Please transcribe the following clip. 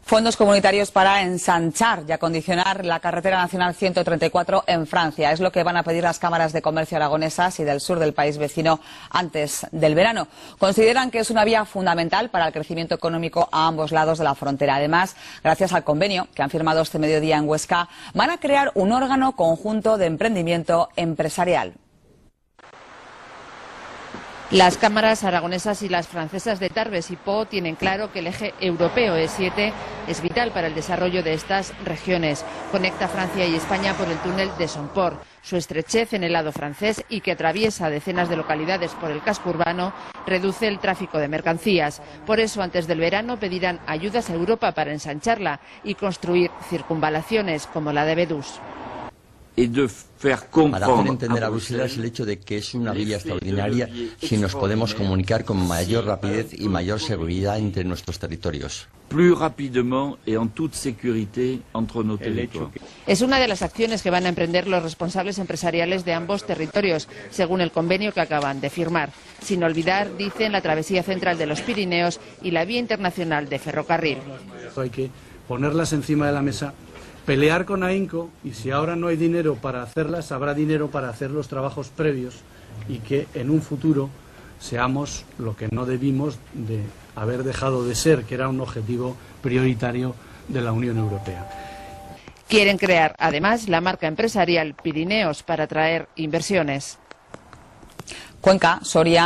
Fondos comunitarios para ensanchar y acondicionar la carretera nacional 134 en Francia. Es lo que van a pedir las cámaras de comercio aragonesas y del sur del país vecino antes del verano. Consideran que es una vía fundamental para el crecimiento económico a ambos lados de la frontera. Además, gracias al convenio que han firmado este mediodía en Huesca, van a crear un órgano conjunto de emprendimiento empresarial. Las cámaras aragonesas y las francesas de Tarbes y Pau tienen claro que el eje europeo E7 es vital para el desarrollo de estas regiones. Conecta Francia y España por el túnel de Somport. Su estrechez en el lado francés y que atraviesa decenas de localidades por el casco urbano reduce el tráfico de mercancías. Por eso, antes del verano pedirán ayudas a Europa para ensancharla y construir circunvalaciones como la de Bedús. Para hacer entender a Bruselas el hecho de que es una vía extraordinaria si nos podemos comunicar con mayor rapidez y mayor seguridad entre nuestros territorios. Es una de las acciones que van a emprender los responsables empresariales de ambos territorios, según el convenio que acaban de firmar. Sin olvidar, dicen, la travesía central de los Pirineos y la vía internacional de ferrocarril. Hay que ponerlas encima de la mesa, pelear con AINCO, y si ahora no hay dinero para hacerlas, habrá dinero para hacer los trabajos previos y que en un futuro seamos lo que no debimos de haber dejado de ser, que era un objetivo prioritario de la Unión Europea. Quieren crear, además, la marca empresarial Pirineos para atraer inversiones. Cuenca, Soria.